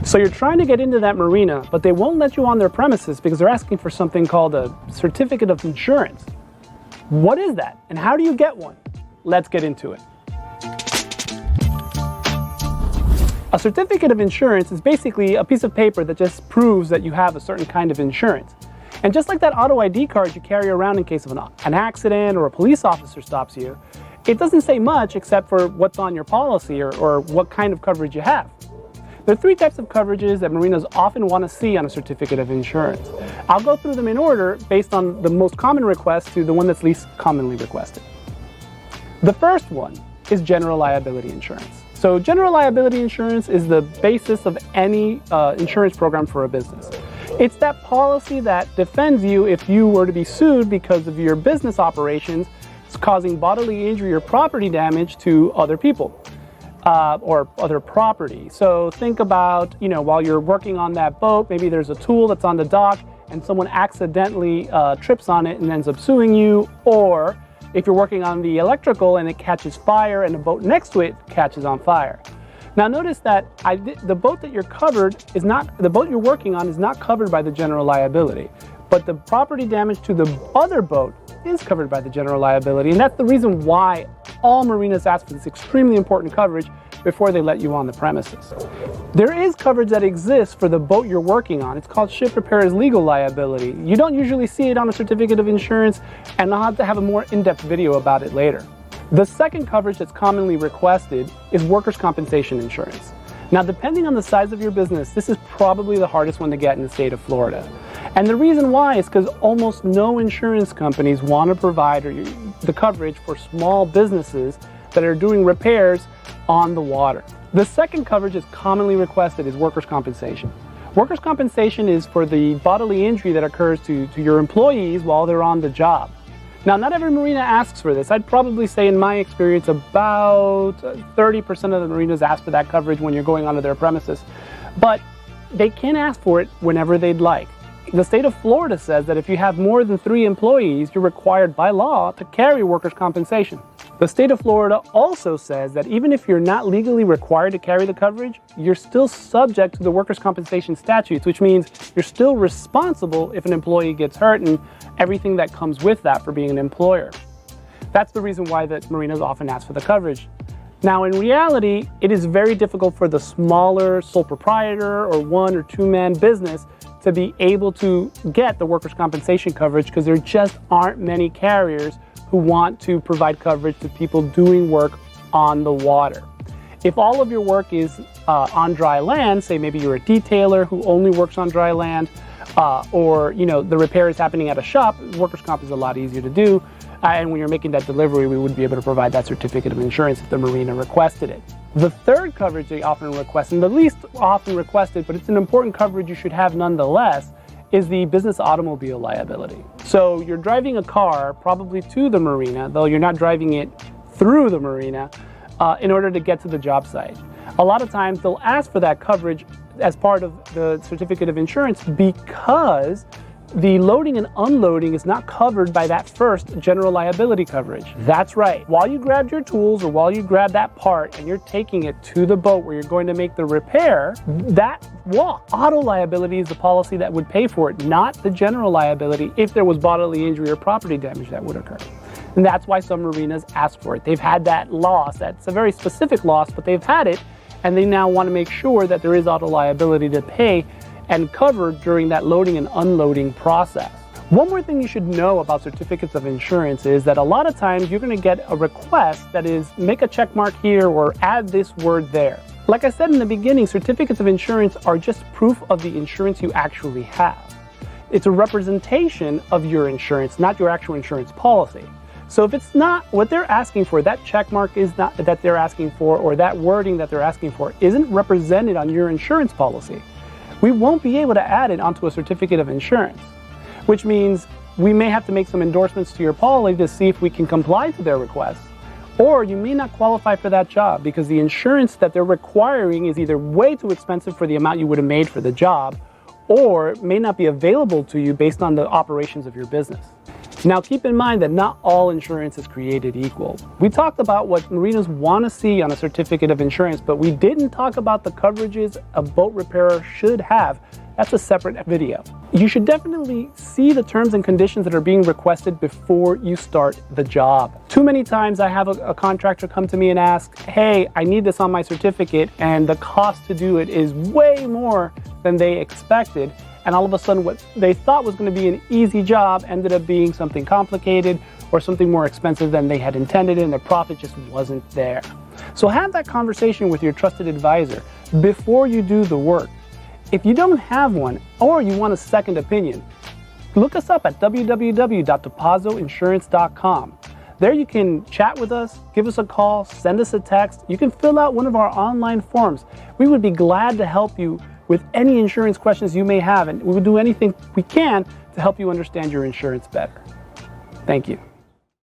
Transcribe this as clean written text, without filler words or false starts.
So you're trying to get into that marina, but they won't let you on their premises because they're asking for something called a certificate of insurance. What is that, and how do you get one? Let's get into it. A certificate of insurance is basically a piece of paper that just proves that you have a certain kind of insurance. And just like that auto ID card you carry around in case of an accident or a police officer stops you, it doesn't say much except for what's on your policy or what kind of coverage you have. There are three types of coverages that marinas often want to see on a certificate of insurance. I'll go through them in order based on the most common request to the one that's least commonly requested. The first one is general liability insurance. So general liability insurance is the basis of any insurance program for a business. It's that policy that defends you if you were to be sued because of your business operations causing bodily injury or property damage to other people. Or other property. So think about, while you're working on that boat, maybe there's a tool that's on the dock and someone accidentally trips on it and ends up suing you. Or if you're working on the electrical and it catches fire and the boat next to it catches on fire. Now notice that the boat that the boat you're working on is not covered by the general liability, but the property damage to the other boat is covered by the general liability, and that's the reason why all marinas ask for this extremely important coverage before they let you on the premises. There is coverage that exists for the boat you're working on. It's called ship repair's legal liability. You don't usually see it on a certificate of insurance, and I'll have to have a more in-depth video about it later. The second coverage that's commonly requested is workers' compensation insurance. Now, depending on the size of your business, this is probably the hardest one to get in the state of Florida. And the reason why is because almost no insurance companies want to provide the coverage for small businesses that are doing repairs on the water. The second coverage that's commonly requested is workers' compensation. Workers' compensation is for the bodily injury that occurs to your employees while they're on the job. Now, not every marina asks for this. I'd probably say in my experience about 30% of the marinas ask for that coverage when you're going onto their premises. But they can ask for it whenever they'd like. The state of Florida says that if you have more than 3 employees, you're required by law to carry workers' compensation. The state of Florida also says that even if you're not legally required to carry the coverage, you're still subject to the workers' compensation statutes, which means you're still responsible if an employee gets hurt and everything that comes with that for being an employer. That's the reason why the marinas often ask for the coverage. Now, in reality, it is very difficult for the smaller sole proprietor or 1 or 2 man business to be able to get the workers' compensation coverage because there just aren't many carriers who want to provide coverage to people doing work on the water. If all of your work is on dry land, say maybe you're a detailer who only works on dry land, or the repair is happening at a shop, workers' comp is a lot easier to do. And when you're making that delivery, we would be able to provide that certificate of insurance if the marina requested it. The third coverage they often request, and the least often requested, but it's an important coverage you should have nonetheless, is the business automobile liability. So you're driving a car probably to the marina, though you're not driving it through the marina, in order to get to the job site. A lot of times they'll ask for that coverage as part of the certificate of insurance because the loading and unloading is not covered by that first general liability coverage. That's right. While you grabbed your tools or while you grab that part and you're taking it to the boat where you're going to make the repair, that walk. Auto liability is the policy that would pay for it, not the general liability if there was bodily injury or property damage that would occur. And that's why some marinas ask for it. They've had that loss. That's a very specific loss, but they've had it, and they now want to make sure that there is auto liability to pay and covered during that loading and unloading process. One more thing you should know about certificates of insurance is that a lot of times you're going to get a request that is make a check mark here or add this word there. Like I said in the beginning, certificates of insurance are just proof of the insurance you actually have. It's a representation of your insurance, not your actual insurance policy. So if it's not what they're asking for, that check mark is not that they're asking for, or that wording that they're asking for isn't represented on your insurance policy, we won't be able to add it onto a certificate of insurance, which means we may have to make some endorsements to your policy to see if we can comply to their requests, or you may not qualify for that job because the insurance that they're requiring is either way too expensive for the amount you would have made for the job, or may not be available to you based on the operations of your business. Now keep in mind that not all insurance is created equal. We talked about what marinas want to see on a certificate of insurance, but we didn't talk about the coverages a boat repairer should have. That's a separate video. You should definitely see the terms and conditions that are being requested before you start the job. Too many times I have a contractor come to me and ask, hey, I need this on my certificate, and the cost to do it is way more than they expected. And all of a sudden what they thought was going to be an easy job ended up being something complicated or something more expensive than they had intended, and their profit just wasn't there. So have that conversation with your trusted advisor before you do the work. If you don't have one, or you want a second opinion, look us up at www.dopazoinsurance.com. There you can chat with us, give us a call, send us a text. You can fill out one of our online forms. We would be glad to help you with any insurance questions you may have, and we will do anything we can to help you understand your insurance better. Thank you.